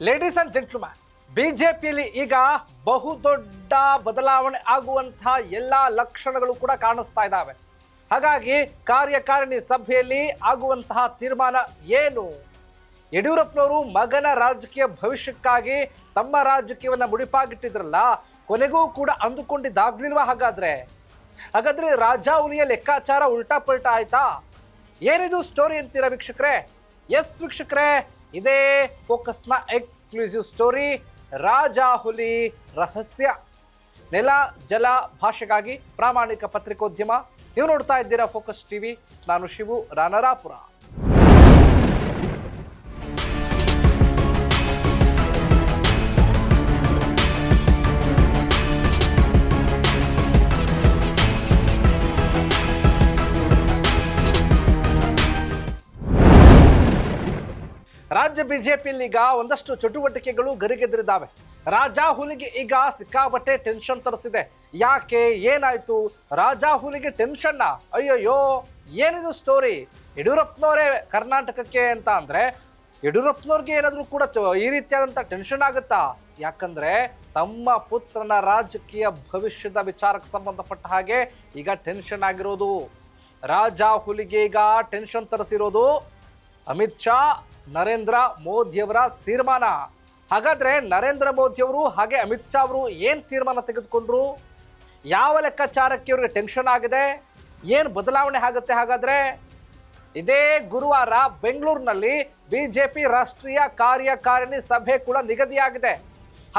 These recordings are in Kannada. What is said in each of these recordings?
ಲೇಡೀಸ್ ಅಂಡ್ ಜೆಂಟ್ಲ್ಮನ್, ಬಿಜೆಪಿಯಲ್ಲಿ ಈಗ ಬಹುದೊಡ್ಡ ಬದಲಾವಣೆ ಆಗುವಂತಹ ಎಲ್ಲ ಲಕ್ಷಣಗಳು ಕೂಡ ಕಾಣಿಸ್ತಾ ಇದ್ದಾವೆ. ಹಾಗಾಗಿ ಕಾರ್ಯಕಾರಿಣಿ ಸಭೆಯಲ್ಲಿ ಆಗುವಂತಹ ತೀರ್ಮಾನ ಏನು? ಯಡಿಯೂರಪ್ಪನವರು ಮಗನ ರಾಜಕೀಯ ಭವಿಷ್ಯಕ್ಕಾಗಿ ತಮ್ಮ ರಾಜಕೀಯವನ್ನು ಮುಡಿಪಾಗಿಟ್ಟಿದ್ರಲ್ಲ, ಕೊನೆಗೂ ಕೂಡ ಅಂದುಕೊಂಡಿದ್ದಾಗ್ಲಿಲ್ವಾ? ಹಾಗಾದ್ರೆ ರಾಜಾಹುಲಿಯ ಲೆಕ್ಕಾಚಾರ ಉಲ್ಟಾ ಪಲ್ಟಾ ಆಯ್ತಾ? ಏನಿದು ಸ್ಟೋರಿ ಅಂತೀರಾ ವೀಕ್ಷಕರೇ? ಎಸ್ ವೀಕ್ಷಕರೇ, ಇದೇ ಫೋಕಸ್ನ ಎಕ್ಸ್ಕ್ಲೂಸಿವ್ ಸ್ಟೋರಿ, ರಾಜಾಹುಲಿ ರಹಸ್ಯ. ನೆಲ ಜಲ ಭಾಷೆಗಾಗಿ ಪ್ರಾಮಾಣಿಕ ಪತ್ರಿಕೋದ್ಯಮ. ನೀವು ನೋಡ್ತಾ ಇದ್ದೀರಾ ಫೋಕಸ್ ಟಿವಿ. ನಾನು ಶಿವು ರಾನರಾಪುರ. ರಾಜ್ಯ ಬಿಜೆಪಿಯಲ್ಲಿ ಈಗ ಒಂದಷ್ಟು ಚಟುವಟಿಕೆಗಳು ಗರಿಗೆದರಿದ್ದಾವೆ. ರಾಜಾಹುಲಿಗೆ ಈಗ ಸಿಕ್ಕಾಪಟ್ಟೆ ಟೆನ್ಷನ್ ತರಿಸಿದೆ. ಯಾಕೆ, ಏನಾಯ್ತು? ರಾಜಾಹುಲಿಗೆ ಟೆನ್ಷನ್ನ? ಅಯ್ಯಯ್ಯೋ, ಏನಿದು ಸ್ಟೋರಿ? ಯಡಿಯೂರಪ್ಪನವರೇ ಕರ್ನಾಟಕಕ್ಕೆ ಅಂತ ಅಂದ್ರೆ ಯಡಿಯೂರಪ್ಪನವ್ರಿಗೆ ಏನಾದರೂ ಕೂಡ ಈ ರೀತಿಯಾದಂಥ ಟೆನ್ಷನ್ ಆಗುತ್ತಾ? ಯಾಕಂದ್ರೆ ತಮ್ಮ ಪುತ್ರನ ರಾಜಕೀಯ ಭವಿಷ್ಯದ ವಿಚಾರಕ್ಕೆ ಸಂಬಂಧಪಟ್ಟ ಹಾಗೆ ಈಗ ಟೆನ್ಷನ್ ಆಗಿರೋದು. ರಾಜಾಹುಲಿಗೆ ಈಗ ಟೆನ್ಷನ್ ತರಿಸಿರೋದು ಅಮಿತ್ ಶಾ, ನರೇಂದ್ರ ಮೋದಿಯವರ ತೀರ್ಮಾನ. ಹಾಗಾದ್ರೆ ನರೇಂದ್ರ ಮೋದಿಯವರು ಹಾಗೆ ಅಮಿತ್ ಶಾ ಅವರು ಏನು ತೀರ್ಮಾನ ತೆಗೆದುಕೊಂಡ್ರು? ಯಾವ ಲೆಕ್ಕಾಚಾರಕ್ಕೆ ಇವರಿಗೆ ಟೆನ್ಷನ್ ಆಗಿದೆ? ಏನು ಬದಲಾವಣೆ ಆಗುತ್ತೆ? ಹಾಗಾದ್ರೆ ಇದೇ ಗುರುವಾರ ಬೆಂಗಳೂರಿನಲ್ಲಿ ಬಿಜೆಪಿ ರಾಷ್ಟ್ರೀಯ ಕಾರ್ಯಕಾರಿಣಿ ಸಭೆ ಕೂಡ ನಿಗದಿಯಾಗಿದೆ.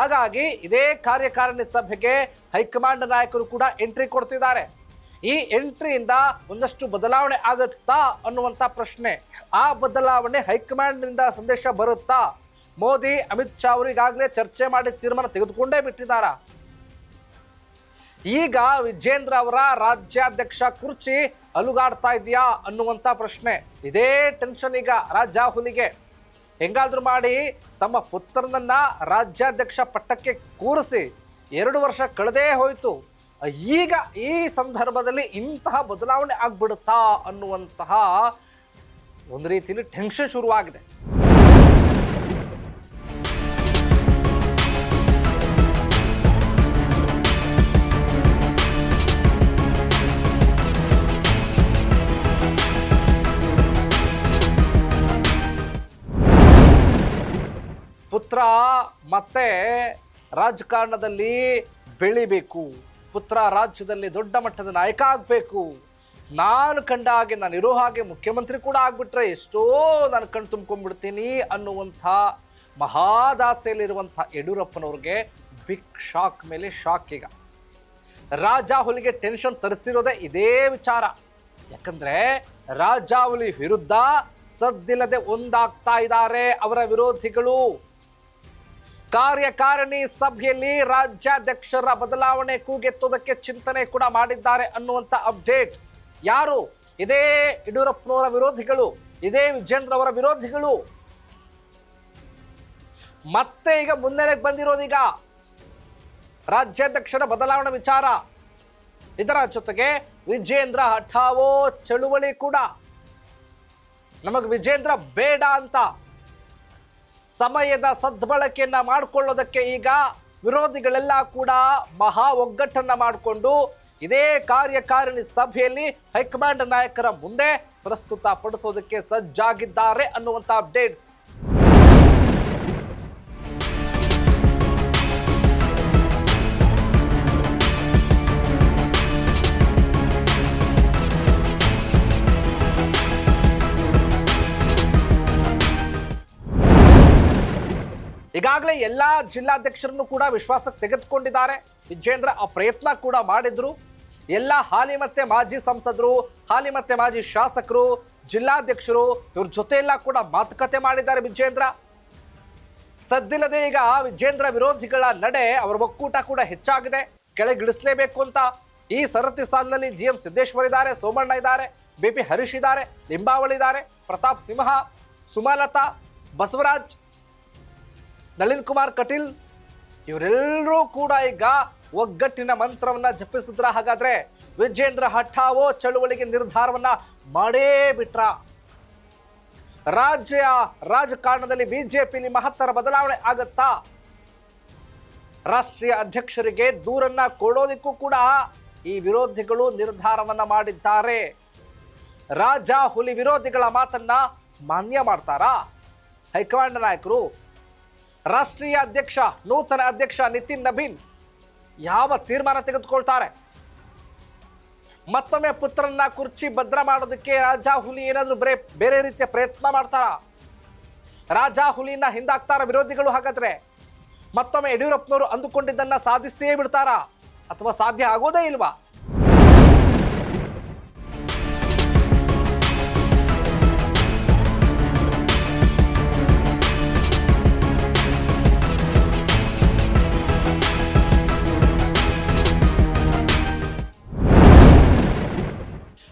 ಹಾಗಾಗಿ ಇದೇ ಕಾರ್ಯಕಾರಿಣಿ ಸಭೆಗೆ ಹೈಕಮಾಂಡ್ ನಾಯಕರು ಕೂಡ ಎಂಟ್ರಿ ಕೊಡ್ತಿದ್ದಾರೆ. ಈ ಎಂಟ್ರಿಯಿಂದ ಒಂದಷ್ಟು ಬದಲಾವಣೆ ಆಗುತ್ತಾ ಅನ್ನುವಂಥ ಪ್ರಶ್ನೆ. ಆ ಬದಲಾವಣೆ ಹೈಕಮಾಂಡ್ನಿಂದ ಸಂದೇಶ ಬರುತ್ತಾ? ಮೋದಿ ಅಮಿತ್ ಶಾ ಅವರು ಈಗಾಗಲೇ ಚರ್ಚೆ ಮಾಡಿ ತೀರ್ಮಾನ ತೆಗೆದುಕೊಂಡೇ ಬಿಟ್ಟಿದ್ದಾರ. ಈಗ ವಿಜೇಂದ್ರ ಅವರ ರಾಜ್ಯಾಧ್ಯಕ್ಷ ಕುರ್ಚಿ ಅಲುಗಾಡ್ತಾ ಇದೆಯಾ ಅನ್ನುವಂಥ ಪ್ರಶ್ನೆ. ಇದೇ ಟೆನ್ಷನ್ ಈಗ ರಾಜಾಹುಲಿಗೆ. ಹೆಂಗಾದ್ರೂ ಮಾಡಿ ತಮ್ಮ ಪುತ್ರನನ್ನ ರಾಜ್ಯಾಧ್ಯಕ್ಷ ಪಟ್ಟಕ್ಕೆ ಕೂರಿಸಿ 2 ವರ್ಷ ಕಳೆದೇ ಹೋಯಿತು. ಈಗ ಈ ಸಂದರ್ಭದಲ್ಲಿ ಇಂತಹ ಬದಲಾವಣೆ ಆಗ್ಬಿಡುತ್ತಾ ಅನ್ನುವಂತಹ ಒಂದು ರೀತಿಯಲ್ಲಿ ಟೆನ್ಷನ್ ಶುರುವಾಗಿದೆ. ಪುತ್ರ ಮತ್ತೆ ರಾಜಕಾರಣದಲ್ಲಿ ಬೆಳಿಬೇಕು, ಪುತ್ರ ರಾಜ್ಯದಲ್ಲಿ ದೊಡ್ಡ ಮಟ್ಟದ ನಾಯಕ ಆಗಬೇಕು, ನಾನು ಕಂಡ ಹಾಗೆ, ನಾನು ಇರೋ ಹಾಗೆ ಮುಖ್ಯಮಂತ್ರಿ ಕೂಡ ಆಗ್ಬಿಟ್ರೆ ಎಷ್ಟೋ ನಾನು ಕಣ್ ತುಂಬ್ಕೊಂಡ್ಬಿಡ್ತೀನಿ ಅನ್ನುವಂಥ ಮಹಾದಾಸೆಯಲ್ಲಿರುವಂಥ ಯಡಿಯೂರಪ್ಪನವ್ರಿಗೆ ಬಿಗ್ ಶಾಕ್ ಮೇಲೆ ಶಾಕ್. ಈಗ ರಾಜಾಹುಲಿಗೆ ಟೆನ್ಷನ್ ತರಿಸಿರೋದೇ ಇದೇ ವಿಚಾರ. ಯಾಕಂದ್ರೆ ರಾಜಾಹುಲಿ ವಿರುದ್ಧ ಸದ್ದಿಲ್ಲದೆ ಒಂದಾಗ್ತಾ ಇದ್ದಾರೆ ಅವರ ವಿರೋಧಿಗಳು. ಕಾರ್ಯಕಾರಿಣಿ ಸಭೆಯಲ್ಲಿ ರಾಜ್ಯಾಧ್ಯಕ್ಷರ ಬದಲಾವಣೆ ಕೂಗೆತ್ತೋದಕ್ಕೆ ಚಿಂತನೆ ಕೂಡ ಮಾಡಿದ್ದಾರೆ ಅನ್ನುವಂಥ ಅಪ್ಡೇಟ್. ಯಾರು? ಇದೇ ಯಡಿಯೂರಪ್ಪನವರ ವಿರೋಧಿಗಳು, ಇದೇ ವಿಜೇಂದ್ರ ಅವರ ವಿರೋಧಿಗಳು. ಮತ್ತೆ ಈಗ ಮುನ್ನೆಲೆಗೆ ಬಂದಿರೋದೀಗ ರಾಜ್ಯಾಧ್ಯಕ್ಷರ ಬದಲಾವಣೆ ವಿಚಾರ. ಇದರ ಜೊತೆಗೆ ವಿಜೇಂದ್ರ ಹಠಾವೋ ಚಳುವಳಿ ಕೂಡ. ನಮಗೆ ವಿಜೇಂದ್ರ ಬೇಡ ಅಂತ ಸಮಯದ ಸದ್ಬಳಕೆಯನ್ನ ಮಾಡಿಕೊಳ್ಳೋದಕ್ಕೆ ಈಗ ವಿರೋಧಿಗಳೆಲ್ಲ ಕೂಡ ಮಹಾ ಒಗ್ಗಟ್ಟನ್ನ ಮಾಡಿಕೊಂಡು ಇದೇ ಕಾರ್ಯಕಾರಿಣಿ ಸಭೆಯಲ್ಲಿ ಹೈಕಮಾಂಡ್ ನಾಯಕರ ಮುಂದೆ ಪ್ರಸ್ತುತ ಪಡಿಸೋದಕ್ಕೆ ಸಜ್ಜಾಗಿದ್ದಾರೆ ಅನ್ನುವಂಥ ಅಪ್ಡೇಟ್ಸ್. ಈಗಾಗಲೇ ಎಲ್ಲ ಜಿಲ್ಲಾಧ್ಯಕ್ಷರನ್ನು ಕೂಡ ವಿಶ್ವಾಸಕ್ಕೆ ತೆಗೆದುಕೊಂಡಿದ್ದಾರೆ ವಿಜೇಂದ್ರ. ಆ ಪ್ರಯತ್ನ ಕೂಡ ಮಾಡಿದ್ರು. ಎಲ್ಲ ಹಾಲಿ ಮತ್ತೆ ಮಾಜಿ ಸಂಸದರು, ಹಾಲಿ ಮತ್ತೆ ಮಾಜಿ ಶಾಸಕರು, ಜಿಲ್ಲಾಧ್ಯಕ್ಷರು ಇವ್ರ ಜೊತೆ ಎಲ್ಲ ಕೂಡ ಮಾತುಕತೆ ಮಾಡಿದ್ದಾರೆ ವಿಜೇಂದ್ರ. ಸದ್ದಿಲ್ಲದೆ ಈಗ ವಿಜೇಂದ್ರ ವಿರೋಧಿಗಳ ನಡೆ, ಅವರ ಒಕ್ಕೂಟ ಕೂಡ ಹೆಚ್ಚಾಗಿದೆ. ಕೆಳಗಿಳಿಸಲೇಬೇಕು ಅಂತ ಈ ಸರತಿ ಸಾಲಿನಲ್ಲಿ GM ಸಿದ್ದೇಶ್ವರ್ ಇದ್ದಾರೆ, ಸೋಮಣ್ಣ ಇದ್ದಾರೆ, BP ಹರೀಶ್ ಇದ್ದಾರೆ, ಲಿಂಬಾವಳಿ ಇದ್ದಾರೆ, ಪ್ರತಾಪ್ ಸಿಂಹ, ಸುಮಲತಾ, ಬಸವರಾಜ್, ನಳಿನ್ ಕುಮಾರ್ ಕಟೀಲ್, ಇವರೆಲ್ಲರೂ ಕೂಡ ಈಗ ಒಗ್ಗಟ್ಟಿನ ಮಂತ್ರವನ್ನ ಜಪಿಸಿದ್ರ. ಹಾಗಾದ್ರೆ ವಿಜೇಂದ್ರ ಹಠಾವೋ ಚಳುವಳಿಗೆ ನಿರ್ಧಾರವನ್ನ ಮಾಡೇ ಬಿಟ್ರ. ರಾಜಕಾರಣದಲ್ಲಿ ಬಿಜೆಪಿಯಲ್ಲಿ ಮಹತ್ತರ ಬದಲಾವಣೆ ಆಗತ್ತಾ? ರಾಷ್ಟ್ರೀಯ ಅಧ್ಯಕ್ಷರಿಗೆ ದೂರನ್ನ ಕೊಡೋದಕ್ಕೂ ಕೂಡ ಈ ವಿರೋಧಿಗಳು ನಿರ್ಧಾರವನ್ನ ಮಾಡಿದ್ದಾರೆ. ರಾಜ ಹುಲಿ ವಿರೋಧಿಗಳ ಮಾತನ್ನ ಮಾನ್ಯ ಮಾಡ್ತಾರಾ ಹೈಕಮಾಂಡ್ ನಾಯಕರು? ರಾಷ್ಟ್ರೀಯ ಅಧ್ಯಕ್ಷ, ನೂತನ ಅಧ್ಯಕ್ಷ ನಿತಿನ್ ನಬೀನ್ ಯಾವ ತೀರ್ಮಾನ ತೆಗೆದುಕೊಳ್ತಾರೆ? ಮತ್ತೊಮ್ಮೆ ಪುತ್ರನ್ನ ಕುರ್ಚಿ ಭದ್ರ ಮಾಡೋದಕ್ಕೆ ರಾಜ ಹುಲಿ ಏನಾದರೂ ಬೇರೆ ರೀತಿಯ ಪ್ರಯತ್ನ ಮಾಡ್ತಾರ? ರಾಜ ಹುಲಿನ ಹಿಂದಾಕ್ತಾರ ವಿರೋಧಿಗಳು? ಹಾಗಾದ್ರೆ ಮತ್ತೊಮ್ಮೆ ಯಡಿಯೂರಪ್ಪನವರು ಅಂದುಕೊಂಡಿದ್ದನ್ನ ಸಾಧಿಸೇ ಬಿಡ್ತಾರಾ ಅಥವಾ ಸಾಧ್ಯ ಆಗೋದೇ ಇಲ್ವಾ?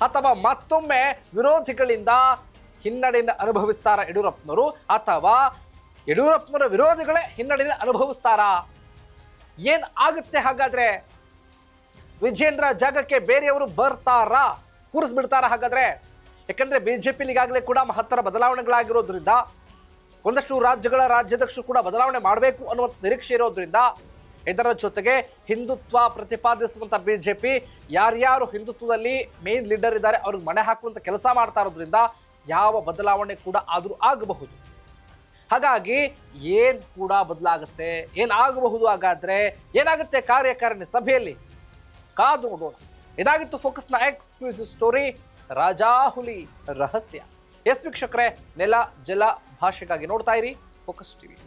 ಅಥವಾ ಮತ್ತೊಮ್ಮೆ ವಿರೋಧಿಗಳಿಂದ ಹಿನ್ನಡೆಯನ್ನು ಅನುಭವಿಸ್ತಾರ ಯಡಿಯೂರಪ್ಪನವರು, ಅಥವಾ ಯಡಿಯೂರಪ್ಪನವರ ವಿರೋಧಿಗಳೇ ಹಿನ್ನಡೆಯನ್ನು ಅನುಭವಿಸ್ತಾರಾ? ಏನ್ ಆಗುತ್ತೆ ಹಾಗಾದ್ರೆ? ವಿಜೇಂದ್ರ ಜಾಗಕ್ಕೆ ಬೇರೆಯವರು ಬರ್ತಾರಾ? ಕೂರಿಸ್ಬಿಡ್ತಾರ ಹಾಗಾದ್ರೆ? ಯಾಕಂದ್ರೆ ಬಿಜೆಪಿಲಿ ಈಗಾಗಲೇ ಕೂಡ ಮಹತ್ತರ ಬದಲಾವಣೆಗಳಾಗಿರೋದ್ರಿಂದ, ಒಂದಷ್ಟು ರಾಜ್ಯಗಳ ರಾಜ್ಯಾಧ್ಯಕ್ಷರು ಕೂಡ ಬದಲಾವಣೆ ಮಾಡಬೇಕು ಅನ್ನುವಂಥ ನಿರೀಕ್ಷೆ ಇರೋದ್ರಿಂದ, ಇದರ ಜೊತೆಗೆ ಹಿಂದುತ್ವ ಪ್ರತಿಪಾದಿಸುವಂತ ಬಿಜೆಪಿ ಯಾರ್ಯಾರು ಹಿಂದುತ್ವದಲ್ಲಿ ಮೇನ್ ಲೀಡರ್ ಇದ್ದಾರೆ ಅವ್ರಿಗೆ ಮಣೆ ಹಾಕುವಂತ ಕೆಲಸ ಮಾಡ್ತಾ ಇರೋದ್ರಿಂದ ಯಾವ ಬದಲಾವಣೆ ಕೂಡ ಆದರೂ ಆಗಬಹುದು. ಹಾಗಾಗಿ ಏನ್ ಕೂಡ ಬದಲಾಗುತ್ತೆ, ಏನಾಗಬಹುದು, ಹಾಗಾದ್ರೆ ಏನಾಗುತ್ತೆ ಕಾರ್ಯಕಾರಿಣಿ ಸಭೆಯಲ್ಲಿ ಕಾದು ನೋಡೋಣ. ಇದಾಗಿತ್ತು ಫೋಕಸ್ನ ಎಕ್ಸ್ಕ್ಲೂಸಿವ್ ಸ್ಟೋರಿ, ರಾಜಾ ಹುಲಿ ರಹಸ್ಯ. ಎಸ್ ವೀಕ್ಷಕರೇ, ನೆಲ ಜಲ ಭಾಷೆಗಾಗಿ ನೋಡ್ತಾ ಇರಿ ಫೋಕಸ್ ಟಿವಿ.